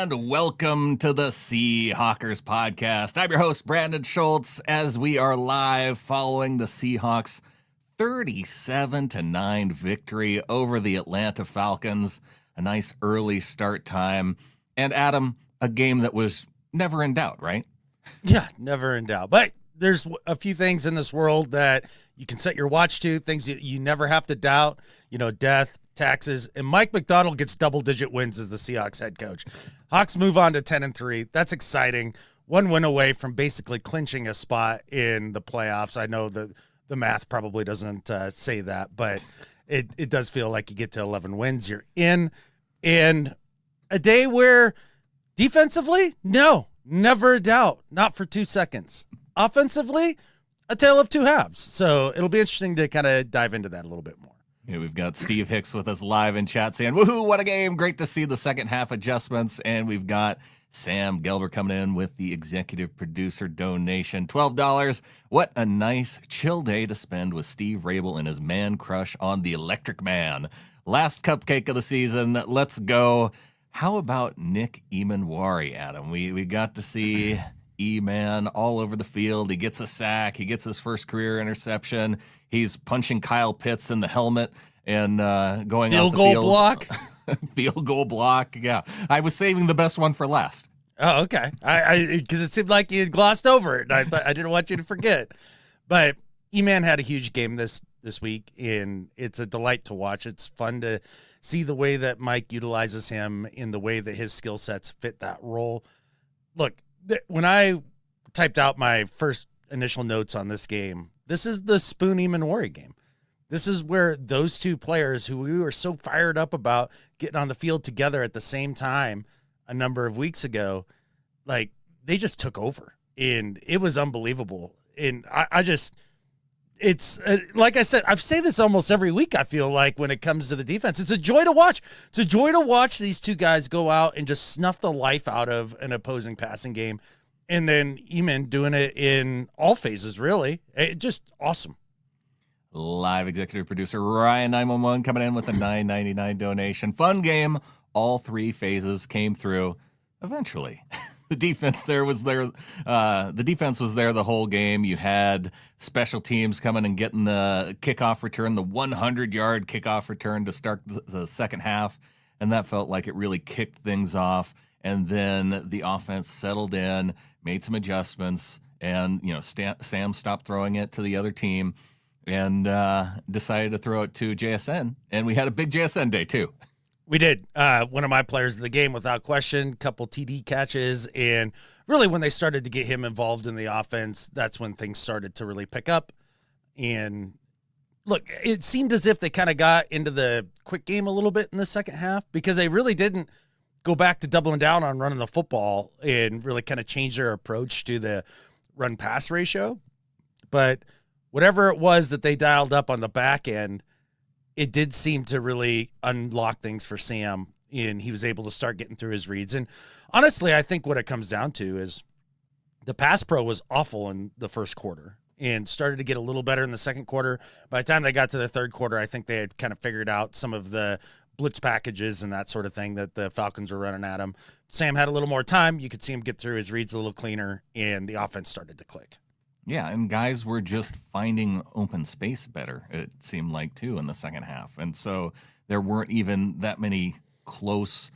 and welcome to the Seahawkers podcast. I'm your host, Brandon Schultz, as we are live following the Seahawks' 37-9 victory over the Atlanta Falcons. A nice early start time. And Adam, a game that was never in doubt, right? Yeah, never in doubt. But there's a few things in this world that you can set your watch to, things that you never have to doubt, death, taxes, and Mike Macdonald gets double-digit wins as the Seahawks head coach. Hawks move on to 10-3. That's exciting. One win away from basically clinching a spot in the playoffs. I know the math probably doesn't say that, but it does feel like you get to 11 wins, you're in. And a day where defensively, no, never a doubt, not for 2 seconds. Offensively, a tale of two halves. So it'll be interesting to kind of dive into that a little bit more. Yeah, we've got Steve Hicks with us live in chat saying, woohoo, what a game. Great to see the second half adjustments. And we've got Sam Gelber coming in with the executive producer donation, $12. What a nice chill day to spend with Steve Rabel and his man crush on the Electric Man. Last cupcake of the season. Let's go. How about Nick Emmanwori, Adam? We got to see E-Man all over the field. He gets a sack. He gets his first career interception. He's punching Kyle Pitts in the helmet and going field out the goal field. block. Field goal block. Yeah, I was saving the best one for last. Oh, okay. Because it seemed like you had glossed over it, and I thought I didn't want you to forget. But E-Man had a huge game this week, and it's a delight to watch. It's fun to see the way that Mike utilizes him in the way that his skill sets fit that role. Look, when I typed out my first initial notes on this game, this is the Spoon Emmanwori game. This is where those two players who we were so fired up about getting on the field together at the same time a number of weeks ago, like they just took over, and it was unbelievable. And it's like I said, I say this almost every week. I feel like when it comes to the defense, it's a joy to watch. It's a joy to watch these two guys go out and just snuff the life out of an opposing passing game. And then Eman doing it in all phases, really. Just awesome. Live executive producer Ryan 911 coming in with a $9.99 donation. Fun game. All three phases came through eventually. The defense was there the whole game. You had special teams coming and getting the kickoff return, the 100-yard kickoff return to start the second half, and that felt like it really kicked things off. And then the offense settled in, made some adjustments, and Sam stopped throwing it to the other team and decided to throw it to JSN, and we had a big JSN day too. We did. One of my players of the game, without question, couple TD catches. And really when they started to get him involved in the offense, that's when things started to really pick up. And look, it seemed as if they kind of got into the quick game a little bit in the second half because they really didn't go back to doubling down on running the football and really kind of change their approach to the run-pass ratio. But whatever it was that they dialed up on the back end, it did seem to really unlock things for Sam, and he was able to start getting through his reads. And honestly, I think what it comes down to is the pass pro was awful in the first quarter and started to get a little better in the second quarter. By the time they got to the third quarter, I think they had kind of figured out some of the blitz packages and that sort of thing that the Falcons were running at him. Sam had a little more time. You could see him get through his reads a little cleaner, and the offense started to click. Yeah, and guys were just finding open space better, it seemed like, too, in the second half. And so there weren't even that many close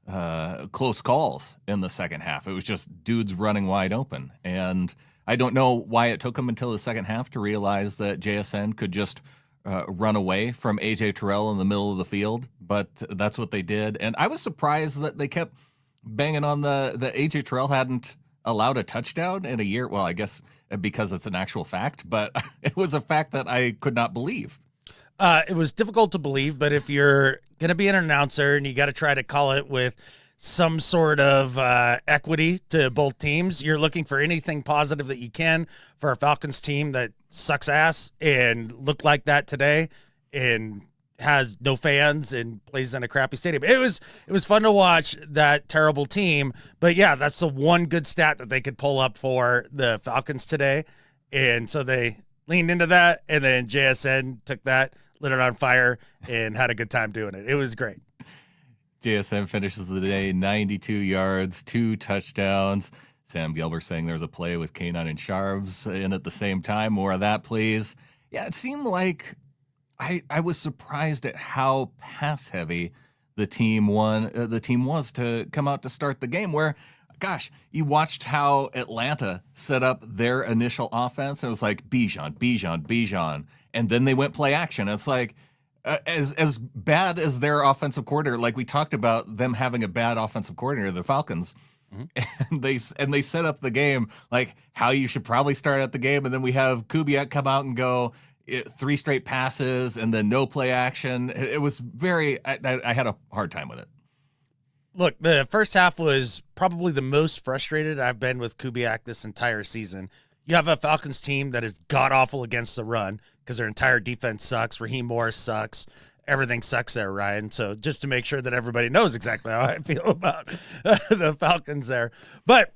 calls in the second half. It was just dudes running wide open. And I don't know why it took them until the second half to realize that JSN could just run away from A.J. Terrell in the middle of the field, but that's what they did. And I was surprised that they kept banging on the A.J. Terrell hadn't allowed a touchdown in a year. Well, I guess because it's an actual fact, but it was a fact that I could not believe. It was difficult to believe, but if you're going to be an announcer and you got to try to call it with some sort of equity to both teams, you're looking for anything positive that you can for a Falcons team that sucks ass and looked like that today and has no fans and plays in a crappy stadium. It was fun to watch that terrible team, but yeah, that's the one good stat that they could pull up for the Falcons today. And so they leaned into that, and then JSN took that, lit it on fire, and had a good time doing it. It was great. JSN finishes the day 92 yards, 2 touchdowns. Sam Gilbert saying there was a play with K9 and Sharps in at the same time. More of that, please. Yeah, it seemed like I was surprised at how pass heavy the team was to come out to start the game. Where, gosh, you watched how Atlanta set up their initial offense. It was like Bijan, and then they went play action. It's like as bad as their offensive coordinator. Like we talked about them having a bad offensive coordinator, the Falcons. Mm-hmm. And they set up the game like how you should probably start at the game, and then we have Kubiak come out and go 3 straight passes and then no play action. It was I had a hard time with it. Look, the first half was probably the most frustrated I've been with Kubiak this entire season. You have a Falcons team that is god-awful against the run because their entire defense sucks. Raheem Morris sucks. Everything sucks there, Ryan. So just to make sure that everybody knows exactly how I feel about the Falcons there. But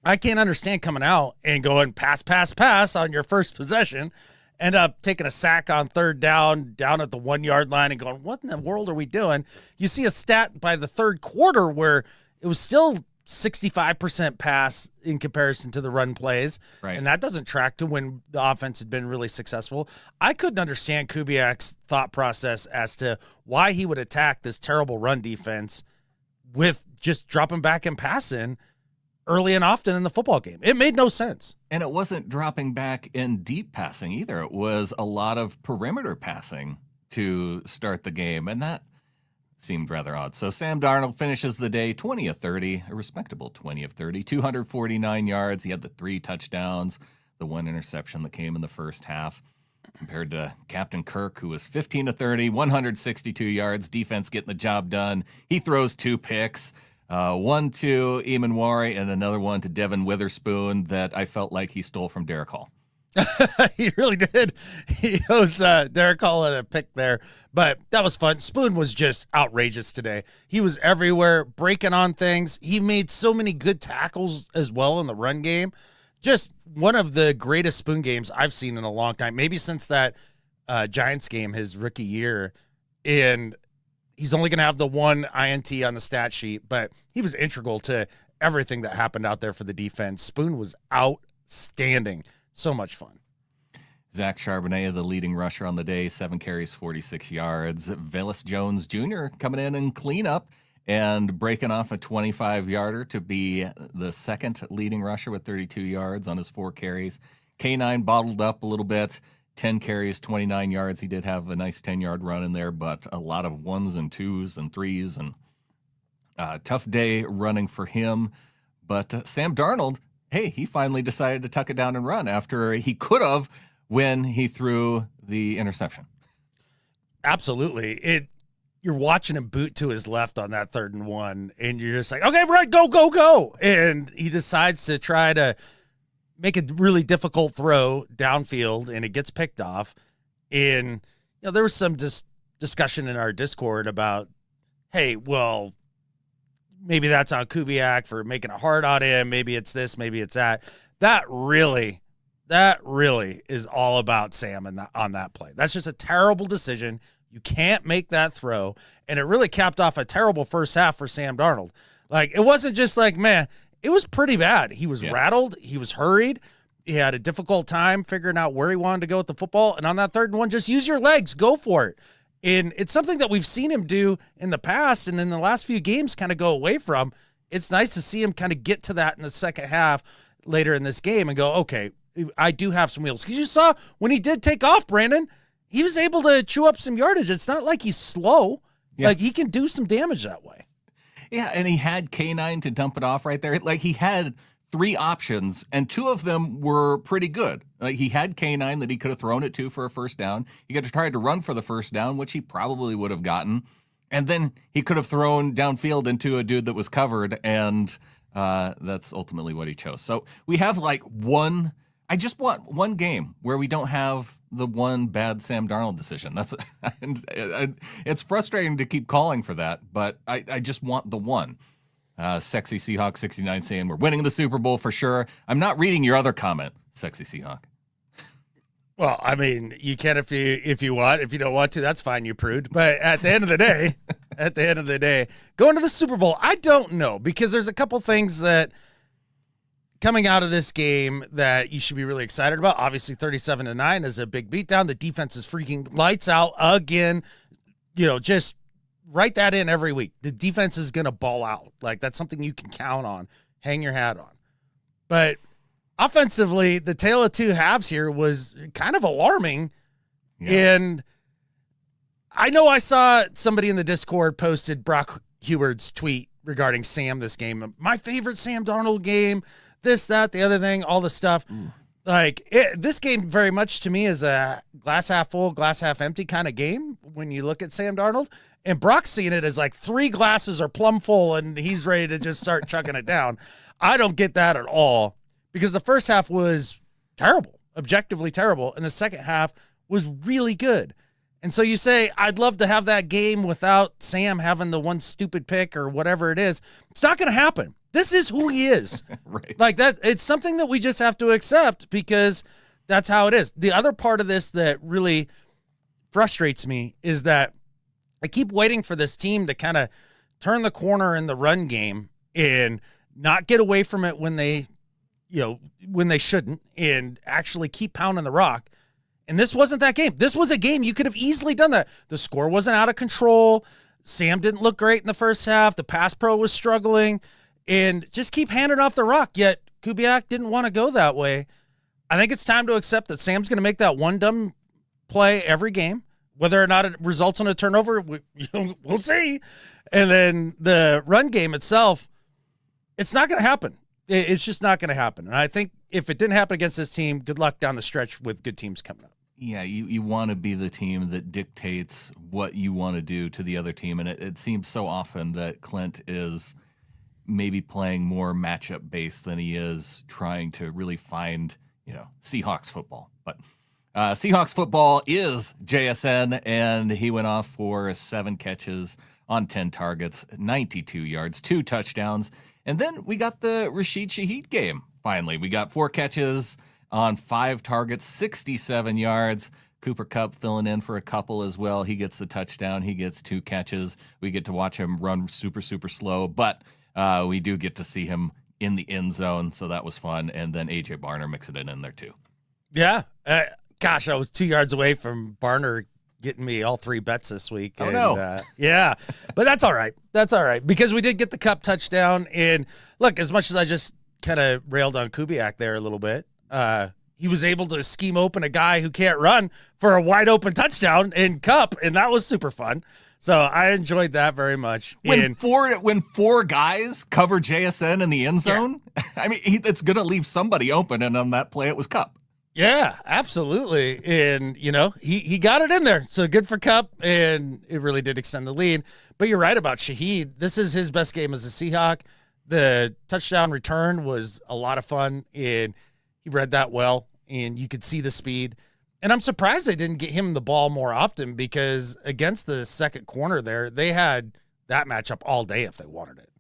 I can't understand coming out and going pass on your first possession, end up taking a sack on third down at the 1 yard line and going, what in the world are we doing? You see a stat by the third quarter where it was still 65% pass in comparison to the run plays. Right. And that doesn't track to when the offense had been really successful. I couldn't understand Kubiak's thought process as to why he would attack this terrible run defense with just dropping back and passing early and often in the football game. It made no sense. And it wasn't dropping back in deep passing either. It was a lot of perimeter passing to start the game, and that seemed rather odd. So Sam Darnold finishes the day 20 of 30, a respectable 20 of 30, 249 yards. He had the 3 touchdowns, the 1 interception that came in the first half, compared to Captain Kirk, who was 15 of 30, 162 yards, defense getting the job done. He throws 2 picks, one to Emmanwori and another one to Devin Witherspoon that I felt like he stole from Derek Hall. He really did. He owes Derek Hall a pick there, but that was fun. Spoon was just outrageous today. He was everywhere, breaking on things. He made so many good tackles as well in the run game. Just one of the greatest Spoon games I've seen in a long time, maybe since that Giants game his rookie year. And he's only going to have the 1 INT on the stat sheet, but he was integral to everything that happened out there for the defense. Spoon was outstanding. So much fun. Zach Charbonnet, the leading rusher on the day, 7 carries, 46 yards. Velus Jones Jr. coming in and clean up and breaking off a 25-yarder to be the second leading rusher with 32 yards on his 4 carries. K9 bottled up a little bit, 10 carries, 29 yards. He did have a nice 10-yard run in there, but a lot of 1s and 2s and 3s, and tough day running for him. But Sam Darnold, hey, he finally decided to tuck it down and run after he could have when he threw the interception. Absolutely. You're watching him boot to his left on that 3rd and 1, and you're just like, okay, right, go. And he decides to try to make a really difficult throw downfield, and it gets picked off. And there was some discussion in our Discord about, hey, well, maybe that's on Kubiak for making it hard on him. Maybe it's this, maybe it's that. That really is all about Sam on that play. That's just a terrible decision. You can't make that throw. And it really capped off a terrible first half for Sam Darnold. Like, it wasn't just like, man, it was pretty bad. He was rattled. He was hurried. He had a difficult time figuring out where he wanted to go with the football. And on that 3rd and 1, just use your legs. Go for it. And it's something that we've seen him do in the past and in the last few games kind of go away from. It's nice to see him kind of get to that in the second half later in this game and go, okay, I do have some wheels. Because you saw when he did take off, Brandon, he was able to chew up some yardage. It's not like he's slow. Yeah. Like, he can do some damage that way. Yeah, and he had K9 to dump it off right there. Like, he had 3 options, and 2 of them were pretty good. Like, he had K9 that he could have thrown it to for a first down. He could have tried to run for the first down, which he probably would have gotten. And then he could have thrown downfield into a dude that was covered, and that's ultimately what he chose. So we have like I just want one game where we don't have the one bad Sam Darnold decision. That's it's frustrating to keep calling for that, but I just want the one. Sexy Seahawk 69 saying we're winning the Super Bowl for sure. I'm not reading your other comment, Sexy Seahawk. Well, I mean, you can if you want. If you don't want to, that's fine, you prude. But at the end of the day, at the end of the day. Going to the Super Bowl, I don't know, because there's a couple things that coming out of this game that you should be really excited about. Obviously, 37-9 is a big beatdown. The defense is freaking lights out again. Just write that in every week. The defense is going to ball out. Like, that's something you can count on, hang your hat on. But offensively, the tale of two halves here was kind of alarming. Yeah. And I know I saw somebody in the Discord posted Brock Heward's tweet regarding Sam this game. My favorite Sam Darnold game, this, that, the other thing, all the stuff. Like, this game very much to me is a glass half full, glass half empty kind of game when you look at Sam Darnold. And Brock's seeing it as like 3 glasses are plumb full and he's ready to just start chucking it down. I don't get that at all, because the first half was terrible, objectively terrible, and the second half was really good. And so you say, I'd love to have that game without Sam having the one stupid pick or whatever it is. It's not going to happen. This is who he is. Right. Like that, it's something that we just have to accept because that's how it is. The other part of this that really frustrates me is that I keep waiting for this team to kind of turn the corner in the run game and not get away from it when they shouldn't, and actually keep pounding the rock. And this wasn't that game. This was a game you could have easily done that. The score wasn't out of control. Sam didn't look great in the first half. The pass pro was struggling, and just keep handing off the rock. Yet Kubiak didn't want to go that way. I think it's time to accept that Sam's going to make that one dumb play every game. Whether or not it results in a turnover, we'll see. And then the run game itself, it's not going to happen. It's just not going to happen. And I think if it didn't happen against this team, good luck down the stretch with good teams coming up. Yeah, you want to be the team that dictates what you want to do to the other team. And it seems so often that Clint is maybe playing more matchup based than he is trying to really find, Seahawks football. But Seahawks football is JSN, and he went off for 7 catches on 10 targets, 92 yards, 2 touchdowns. And then we got the Rashid Shaheed game. Finally, we got 4 catches on 5 targets, 67 yards. Cooper Kupp filling in for a couple as well. He gets the touchdown. He gets 2 catches. We get to watch him run super, super slow, but we do get to see him in the end zone, so that was fun. And then A.J. Barner mixing it in there too. Yeah. Gosh, I was 2 yards away from Barner getting me all 3 bets this week. Oh, no. Yeah, but that's all right. That's all right, because we did get the Kupp touchdown. And look, as much as I just kind of railed on Kubiak there a little bit, he was able to scheme open a guy who can't run for a wide open touchdown in Kupp, and that was super fun. So I enjoyed that very much. When 4 guys cover JSN in the end zone, yeah. I mean, it's going to leave somebody open, and on that play, it was Kupp. Yeah, absolutely. And, he got it in there. So good for Kupp, and it really did extend the lead. But you're right about Shaheed. This is his best game as a Seahawk. The touchdown return was a lot of fun, and he read that well, and you could see the speed. And I'm surprised they didn't get him the ball more often, because against the second corner there, they had that matchup all day if they wanted it.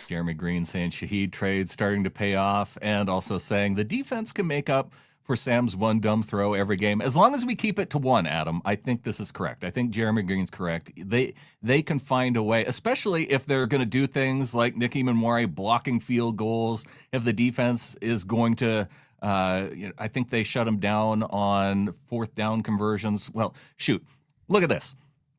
Jeremy Green saying Shaheed trade starting to pay off, and also saying the defense can make up for Sam's one dumb throw every game. As long as we keep it to 1, Adam, I think this is correct. I think Jeremy Green's correct. They can find a way, especially if they're going to do things like Nick Emmanwori blocking field goals. If the defense is going to, I think they shut him down on 4th down conversions. Well, shoot, look at this.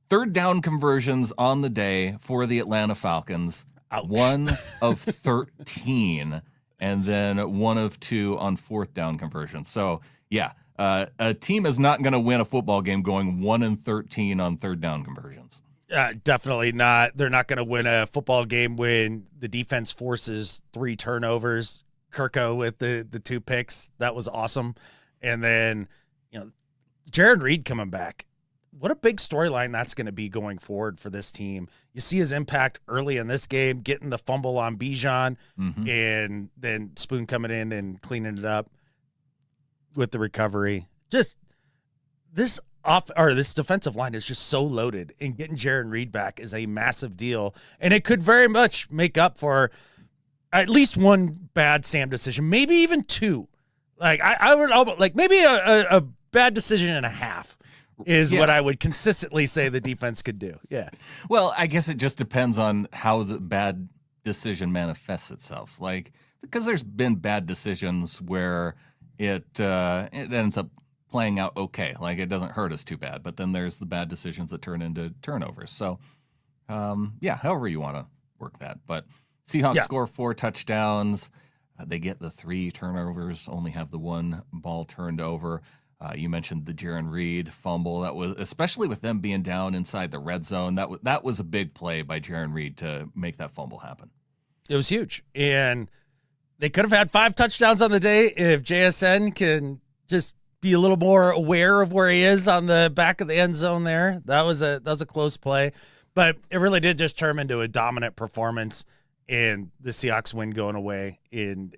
3rd down conversions on the day for the Atlanta Falcons. Ouch. 1 of 13. And then 1 of 2 on 4th down conversions. So, yeah, a team is not going to win a football game going 1-13 on 3rd down conversions. Definitely not. They're not going to win a football game when the defense forces 3 turnovers. Kirko with the 2 picks. That was awesome. And then, Jared Reed coming back. What a big storyline that's going to be going forward for this team. You see his impact early in this game, getting the fumble on Bijan, and then Spoon coming in and cleaning it up with the recovery. Just this defensive line is just so loaded, and getting Jared Reed back is a massive deal. And it could very much make up for at least 1 bad Sam decision, maybe even 2. Like I would maybe a bad decision and a half. is what I would consistently say the defense could do. Yeah. Well, I guess it just depends on how the bad decision manifests itself. Like, because there's been bad decisions where it ends up playing out okay. Like, it doesn't hurt us too bad. But then there's the bad decisions that turn into turnovers. So, however you want to work that. But Seahawks score 4 touchdowns. They get the 3 turnovers, only have the 1 ball turned over. You mentioned the Jaron Reed fumble. That was, especially with them being down inside the red zone, that was a big play by Jaron Reed to make that fumble happen. It was huge. And they could have had 5 touchdowns on the day if JSN can just be a little more aware of where he is on the back of the end zone there. That was a close play. But it really did just turn into a dominant performance, and the Seahawks win going away. And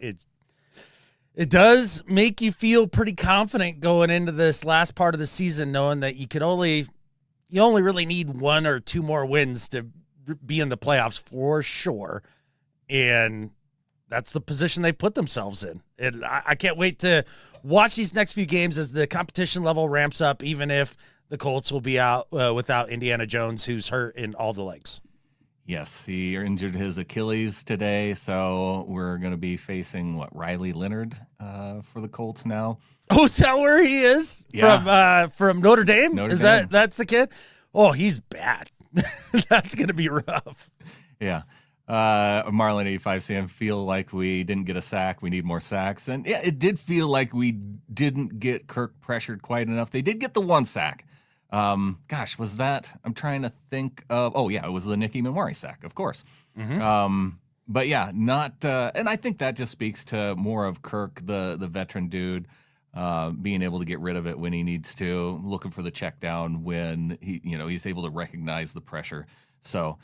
it does make you feel pretty confident going into this last part of the season, knowing that you only really need 1 or 2 more wins to be in the playoffs for sure. And that's the position they put themselves in. And I can't wait to watch these next few games as the competition level ramps up, even if the Colts will be out without Indiana Jones, who's hurt in all the legs. Yes, he injured his Achilles today, so we're going to be facing, Riley Leonard for the Colts now. Oh, is that where he is? Yeah. From Notre Dame? Notre Dame. That's the kid? Oh, he's bad. That's going to be rough. Yeah. Marlon 85 saying, feel like we didn't get a sack. We need more sacks. And yeah, it did feel like we didn't get Kirk pressured quite enough. They did get the 1 sack. Was that? I'm trying to think of. Oh yeah, it was the Nick Emmanwori sack, of course. Mm-hmm. But yeah, not. And I think that just speaks to more of Kirk, the veteran dude, being able to get rid of it when he needs to, looking for the check down when he's able to recognize the pressure. So,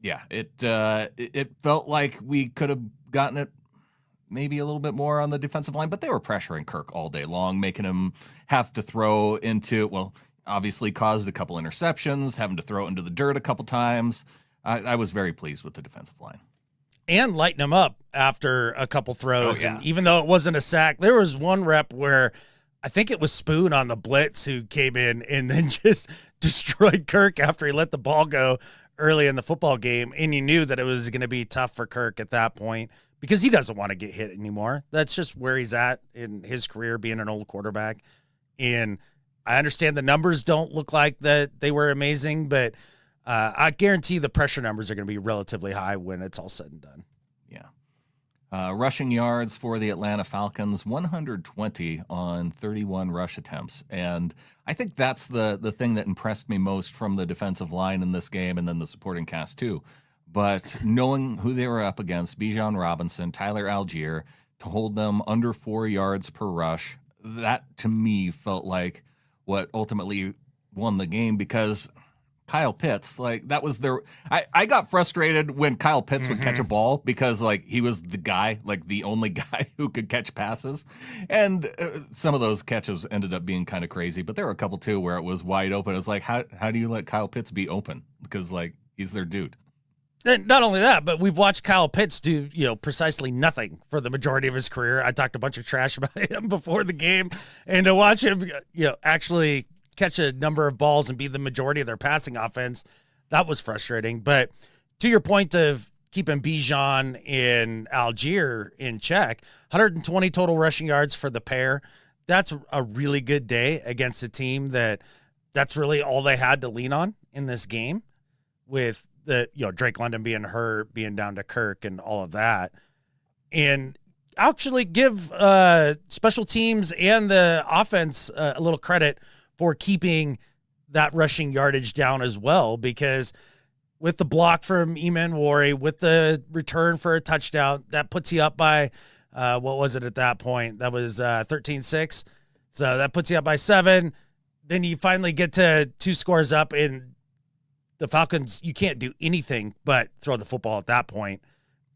it felt like we could have gotten it maybe a little bit more on the defensive line, but they were pressuring Kirk all day long, making him have to throw into, obviously caused a couple interceptions, having to throw it into the dirt a couple times. I was very pleased with the defensive line. And lighten him up after a couple throws. Oh, yeah. And even though it wasn't a sack, there was one rep where I think it was Spoon on the blitz who came in and then just destroyed Kirk after he let the ball go early in the football game. And you knew that it was going to be tough for Kirk at that point, because he doesn't want to get hit anymore. That's just where he's at in his career, being an old quarterback. And I understand the numbers don't look like that they were amazing, but I guarantee the pressure numbers are going to be relatively high when it's all said and done. Yeah. Rushing yards for the Atlanta Falcons, 120 on 31 rush attempts. And I think that's the thing that impressed me most from the defensive line in this game, and then the supporting cast too. But knowing who they were up against, Bijan Robinson, Tyler Algier, to hold them under 4 yards per rush, that to me felt like what ultimately won the game, because Kyle Pitts, that was their. I got frustrated when Kyle Pitts would catch a ball, because he was the guy, the only guy who could catch passes, and some of those catches ended up being kind of crazy. But there were a couple too where it was wide open. It's how do you let Kyle Pitts be open? Because he's their dude. And not only that, but we've watched Kyle Pitts do, precisely nothing for the majority of his career. I talked a bunch of trash about him before the game, and to watch him, actually catch a number of balls and be the majority of their passing offense, that was frustrating. But to your point of keeping Bijan and Algier in check, 120 total rushing yards for the pair. That's a really good day against a team that's really all they had to lean on in this game, with Drake London being hurt, being down to Kirk and all of that. And actually give special teams and the offense a little credit for keeping that rushing yardage down as well, because with the block from Emmanwori, with the return for a touchdown, that puts you up by, what was it at that point? That was 13-6. So that puts you up by 7. Then you finally get to 2 scores up, and the Falcons, you can't do anything but throw the football at that point.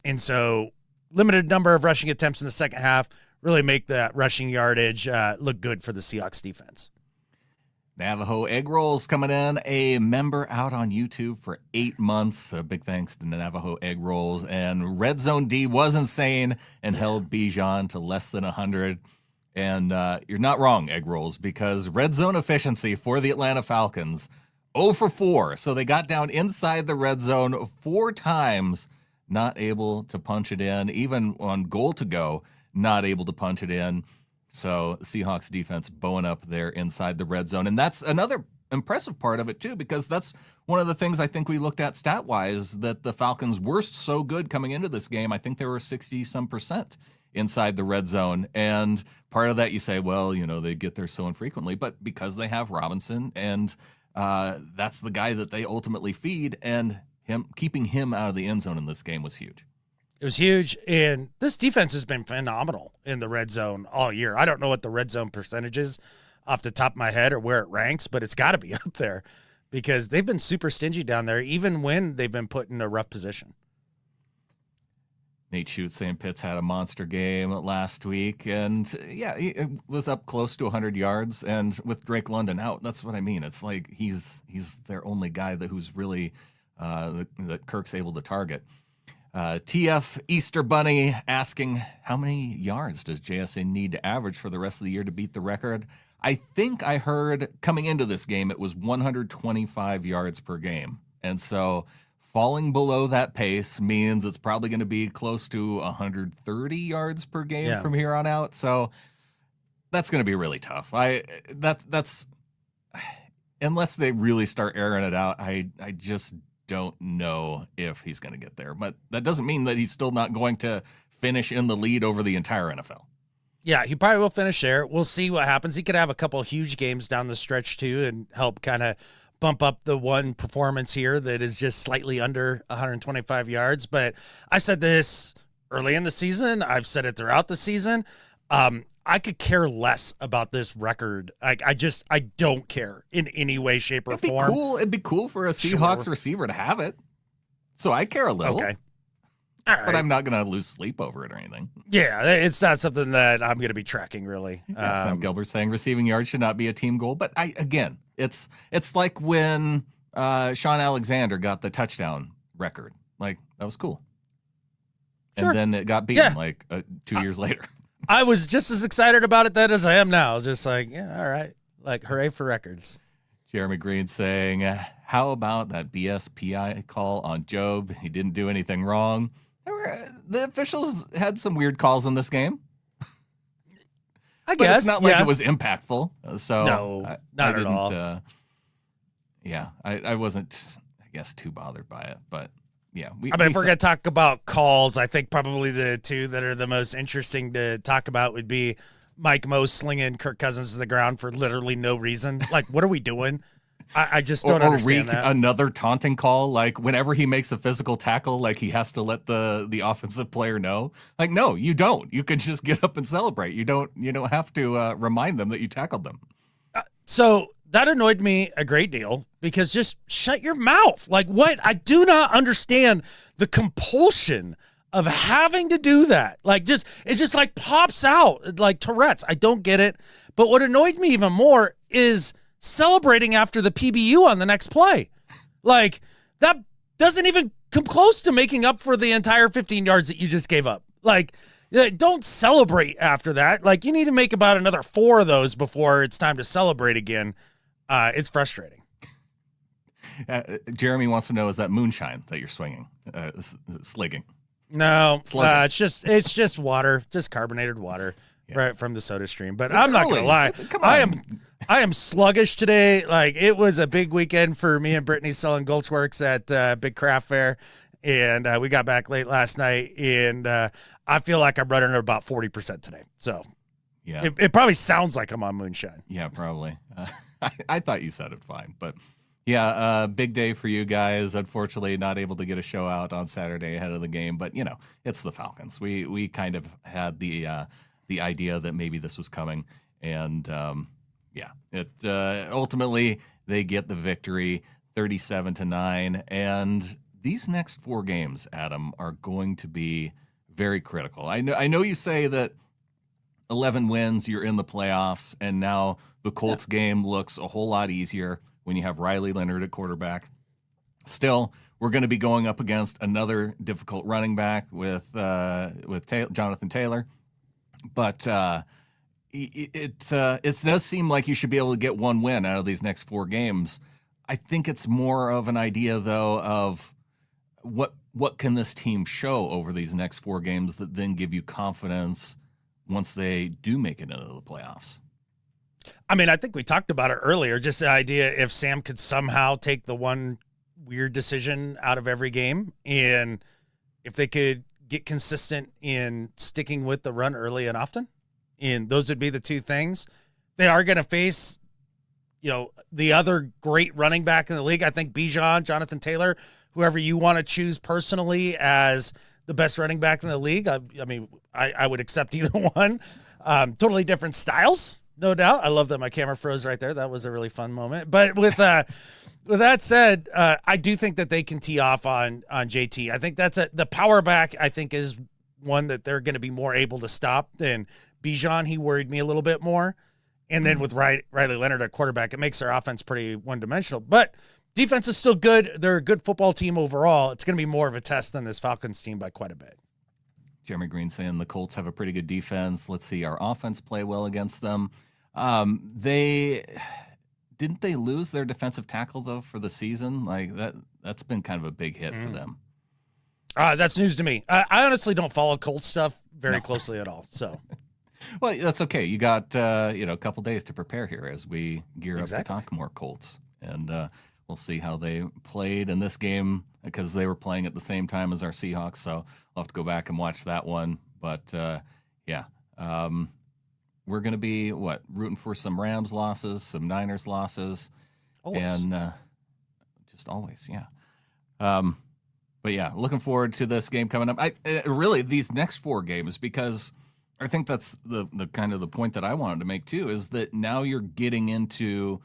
And so limited number of rushing attempts in the second half really make that rushing yardage look good for the Seahawks defense. Navajo Egg Rolls coming in, a member out on YouTube for 8 months. A big thanks to Navajo Egg Rolls. And Red Zone D was insane and held Bijan to less than 100. And you're not wrong, Egg Rolls, because red zone efficiency for the Atlanta Falcons, 0 for 4. So they got down inside the red zone 4 times, not able to punch it in. Even on goal to go, not able to punch it in. So the Seahawks defense bowing up there inside the red zone. And that's another impressive part of it, too, because that's one of the things I think we looked at stat-wise, that the Falcons were so good coming into this game. I think they were 60-some% inside the red zone. And part of that you say, well, they get there so infrequently, but because they have Robinson and that's the guy that they ultimately feed, and keeping him out of the end zone in this game was huge. It was huge, and this defense has been phenomenal in the red zone all year. I don't know what the red zone percentage is off the top of my head or where it ranks, but it's got to be up there because they've been super stingy down there, even when they've been put in a rough position. Nate Schutz saying Pitts had a monster game last week, and it was up close to 100 yards. And with Drake London out, that's what I mean. It's like he's their only guy who's really that Kirk's able to target. TF Easter Bunny asking, how many yards does JSA need to average for the rest of the year to beat the record? I think I heard coming into this game it was 125 yards per game, and so falling below that pace means it's probably going to be close to 130 yards per game from here on out. So that's going to be really tough. That's unless they really start airing it out, I just don't know if he's going to get there. But that doesn't mean that he's still not going to finish in the lead over the entire NFL. Yeah, he probably will finish there. We'll see what happens. He could have a couple of huge games down the stretch too and help kind of bump up the one performance here that is just slightly under 125 yards. But I said this early in the season. I've said it throughout the season. I could care less about this record. I don't care in any way, shape, or form. It'd be cool for a Seahawks receiver to have it. So I care a little. Okay. All right. But I'm not going to lose sleep over it or anything. Yeah, it's not something that I'm going to be tracking, really. Sam Gilbert saying receiving yards should not be a team goal. But it's like when Sean Alexander got the touchdown record. Like, that was cool. Sure. And then it got beaten 2 years later. I was just as excited about it then as I am now. Just like, yeah, all right. Like, hooray for records. Jeremy Green saying, how about that BSPI call on Job? He didn't do anything wrong. The officials had some weird calls in this game. I guess. But it's not like it was impactful. So no, not at all. I wasn't, I guess, too bothered by it. But yeah. If we're going to talk about calls, I think probably the two that are the most interesting to talk about would be Mike Moe slinging Kirk Cousins to the ground for literally no reason. Like, what are we doing? I just don't understand that. Another taunting call, like whenever he makes a physical tackle, like he has to let the offensive player know. Like, no, you don't. You can just get up and celebrate. You don't have to remind them that you tackled them. So that annoyed me a great deal because just shut your mouth. Like, what? I do not understand the compulsion of having to do that. Like, it just like pops out like Tourette's. I don't get it. But what annoyed me even more is celebrating after the PBU on the next play. Like, that doesn't even come close to making up for the entire 15 yards that you just gave up. Like, don't celebrate after that. Like, you need to make about another 4 of those before it's time to celebrate again. It's frustrating. Jeremy wants to know, is that moonshine that you're swinging, sligging? No, it's just water, just carbonated water. Yeah. Right from the soda stream. But I'm not going to lie. I am sluggish today. Like, it was a big weekend for me and Brittany selling Gulchworks at Big Craft Fair. And we got back late last night. And I feel like I'm running at about 40% today. So yeah, it probably sounds like I'm on moonshine. Yeah, probably. I thought you said it fine. But yeah, big day for you guys. Unfortunately, not able to get a show out on Saturday ahead of the game. But, it's the Falcons. We kind of had the idea that maybe this was coming, and ultimately they get the victory, 37-9. And these next 4 games, Adam, are going to be very critical. I know you say that 11 wins, you're in the playoffs, and now the Colts game looks a whole lot easier when you have Riley Leonard at quarterback. Still, we're going to be going up against another difficult running back with Jonathan Taylor. But it does seem like you should be able to get one win out of these next 4 games. I think it's more of an idea, though, of what can this team show over these next 4 games that then give you confidence once they do make it into the playoffs. I mean, I think we talked about it earlier, just the idea if Sam could somehow take the one weird decision out of every game, and if they could get consistent in sticking with the run early and often, and those would be the 2 things. They are going to face, the other great running back in the league. I think Bijan, Jonathan Taylor, whoever you want to choose personally as the best running back in the league. I mean, I would accept either one. Totally different styles, no doubt. I love that my camera froze right there. That was a really fun moment. But with that said, I do think that they can tee off on JT. I think the power back, I think, is one that they're going to be more able to stop than Bijan. He worried me a little bit more. And then with Riley Leonard at quarterback, it makes their offense pretty one-dimensional. But defense is still good. They're a good football team overall. It's going to be more of a test than this Falcons team by quite a bit. Jeremy Green saying the Colts have a pretty good defense. Let's see our offense play well against them. Didn't they lose their defensive tackle, though, for the season? Like that's been kind of a big hit for them. That's news to me. I honestly don't follow Colts stuff very closely at all. So, well, that's okay. You got a couple days to prepare here as we gear up to talk more Colts, and we'll see how they played in this game because they were playing at the same time as our Seahawks. So I'll have to go back and watch that one. But we're going to be rooting for some Rams losses, some Niners losses, always. And just always, yeah. But yeah, looking forward to this game coming up. Really these next 4 games, because I think that's the kind of the point that I wanted to make too, is that now you're getting into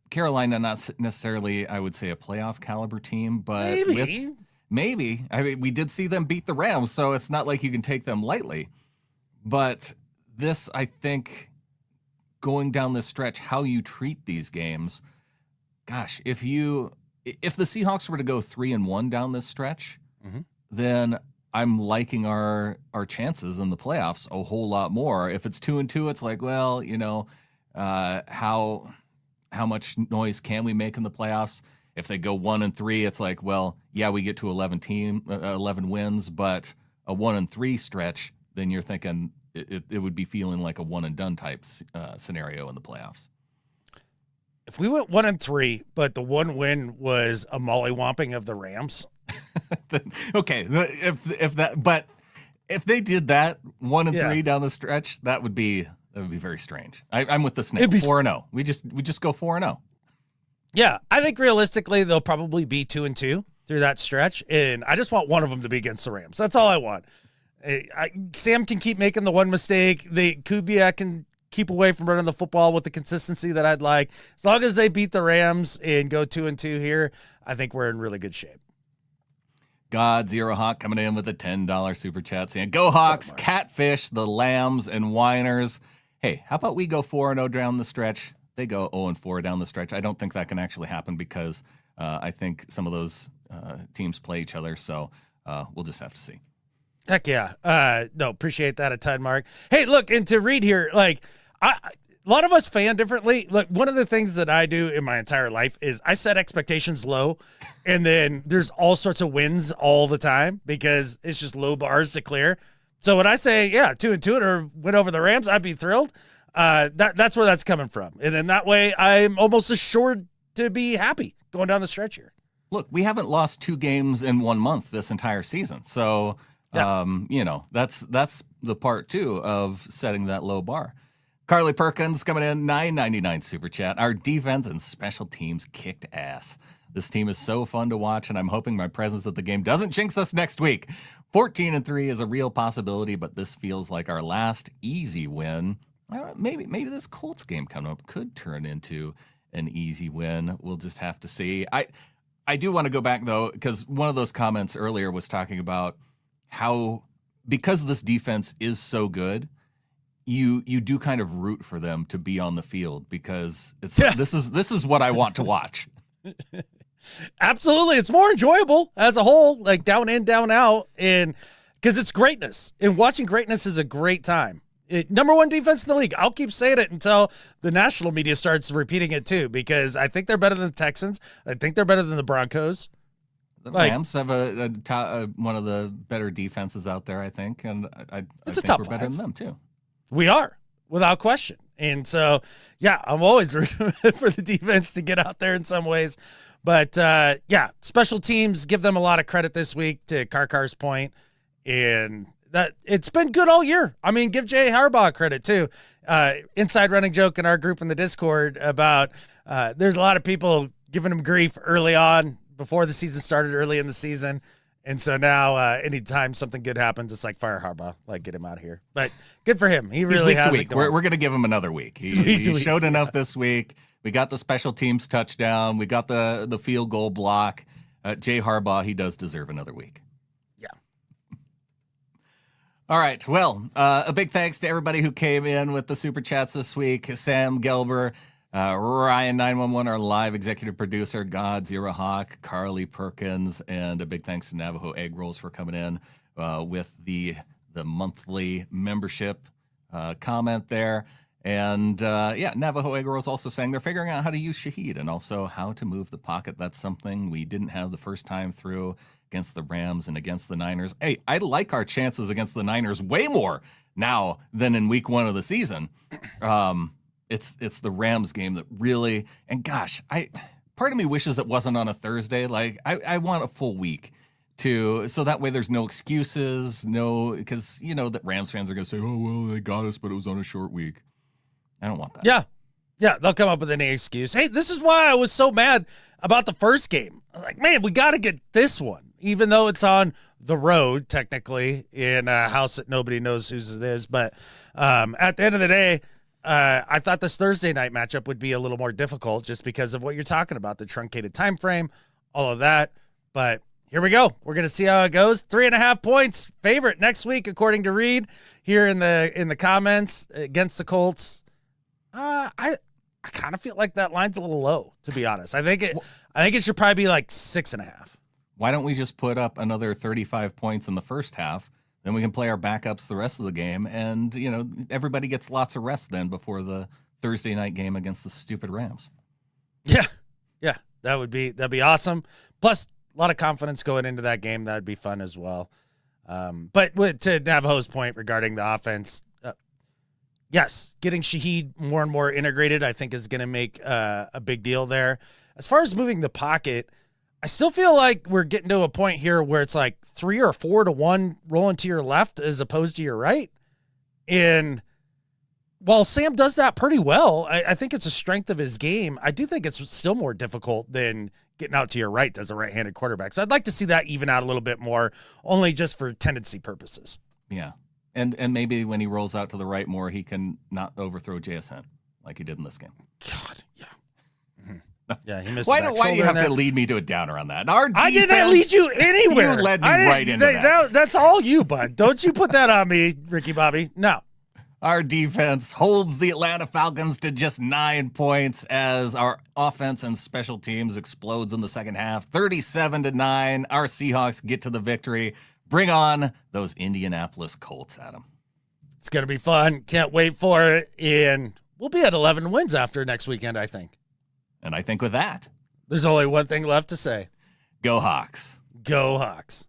Carolina, not necessarily, I would say, a playoff caliber team, but maybe. I mean, we did see them beat the Rams, so it's not like you can take them lightly. But this, I think, going down this stretch, how you treat these games, gosh, if the Seahawks were to go 3-1 down this stretch, then I'm liking our chances in the playoffs a whole lot more. If it's 2-2, it's like, well, how much noise can we make in the playoffs? If they go 1-3, it's like, well, yeah, we get to 11 wins, but a 1-3 stretch, then you're thinking it would be feeling like a one and done type scenario in the playoffs. If we went 1-3, but the one win was a mollywomping of the Rams. Okay, if they did that 1-3 down the stretch, that would be very strange. I'm with the snake. 4-0. We just go 4-0. Yeah, I think realistically they'll probably be 2-2 through that stretch, and I just want one of them to be against the Rams. That's all I want. Sam can keep making the one mistake. Kubiak can keep away from running the football with the consistency that I'd like. As long as they beat the Rams and go 2-2 here, I think we're in really good shape. God Zero Hawk coming in with a $10 super chat saying, "Go Hawks, catfish the Lambs and whiners." Hey, how about we go 4-0 down the stretch? They go 0-4 down the stretch. I don't think that can actually happen because I think some of those teams play each other. So we'll just have to see. Heck yeah. No, appreciate that a ton, Mark. Hey, look, and to read here, like, a lot of us fan differently. Look, one of the things that I do in my entire life is I set expectations low, and then there's all sorts of wins all the time because it's just low bars to clear. So when I say, 2-2 or win over the Rams, I'd be thrilled. That's where that's coming from. And then that way I'm almost assured to be happy going down the stretch here. Look, we haven't lost 2 games in 1 month this entire season. So, that's the part too of setting that low bar. Carly Perkins coming in, $9.99 super chat. Our defense and special teams kicked ass. This team is so fun to watch, and I'm hoping my presence at the game doesn't jinx us next week. 14-3 is a real possibility, but this feels like our last easy win. Maybe this Colts game coming up could turn into an easy win. We'll just have to see. I do want to go back, though, because one of those comments earlier was talking about how, because this defense is so good, you do kind of root for them to be on the field because this is what I want to watch. Absolutely. It's more enjoyable as a whole, like down in, down out, and because it's greatness. And watching greatness is a great time. Number one defense in the league. I'll keep saying it until the national media starts repeating it too, because I think they're better than the Texans. I think they're better than the Broncos. The Rams have one of the better defenses out there, I think, and I think we're better than them too. We are, without question. And so, yeah, I'm always rooting for the defense to get out there in some ways. But, yeah, special teams, give them a lot of credit this week, to Karkar's point. And that it's been good all year. I mean, give Jay Harbaugh credit, too. Inside running joke in our group in the Discord about there's a lot of people giving him grief early on, before the season started, early in the season. And so now anytime something good happens, it's like, fire Harbaugh, like, get him out of here. But good for him. He really has it going. We're going to give him another week. He showed enough this week. We got the special teams touchdown. We got the field goal block. Jay Harbaugh, he does deserve another week. Yeah. All right. Well, a big thanks to everybody who came in with the Super Chats this week. Sam Gelber, Ryan 911, our live executive producer, God Zero Hawk, Carly Perkins, and a big thanks to Navajo Egg Rolls for coming in with the monthly membership comment there. And yeah, Navajo Egg Rolls also saying they're figuring out how to use Shaheed and also how to move the pocket. That's something we didn't have the first time through against the Rams and against the Niners. Hey, I like our chances against the Niners way more now than in week 1 of the season. It's the Rams game that really, and gosh, part of me wishes it wasn't on a Thursday. Like I want a full week so that way there's no excuses, because you know that Rams fans are going to say, oh, well, they got us, but it was on a short week. I don't want that. Yeah, they'll come up with any excuse. Hey, this is why I was so mad about the first game. I'm like, man, we got to get this one, even though it's on the road, technically, in a house that nobody knows whose it is. But at the end of the day, I thought this Thursday night matchup would be a little more difficult just because of what you're talking about, the truncated time frame, all of that. But here we go. We're going to see how it goes. 3.5 points favorite next week, according to Reed here in the comments against the Colts. I kind of feel like that line's a little low, to be honest. I think it should probably be like 6.5. Why don't we just put up another 35 points in the first half? Then we can play our backups the rest of the game, and everybody gets lots of rest then before the Thursday night game against the stupid Rams. Yeah, that'd be awesome. Plus, a lot of confidence going into that game. That'd be fun as well. But to Navajo's point regarding the offense, yes, getting Shaheed more and more integrated, I think, is going to make a big deal there. As far as moving the pocket, I still feel like we're getting to a point here where it's like 3 or 4 to 1 rolling to your left as opposed to your right. And while Sam does that pretty well, I think it's a strength of his game. I do think it's still more difficult than getting out to your right as a right-handed quarterback. So I'd like to see that even out a little bit more, only just for tendency purposes. Yeah. And maybe when he rolls out to the right more, he can not overthrow JSN like he did in this game. God, yeah. Yeah, he missed. Why do you have to lead me to a downer on that? Our defense, I didn't lead you anywhere. You led me right into that. That's all you, bud. Don't you put that on me, Ricky Bobby. No. Our defense holds the Atlanta Falcons to just 9 points as our offense and special teams explodes in the second half. 37-9. Our Seahawks get to the victory. Bring on those Indianapolis Colts, Adam. It's going to be fun. Can't wait for it. And we'll be at 11 wins after next weekend, I think. And I think with that, there's only one thing left to say. Go Hawks. Go Hawks.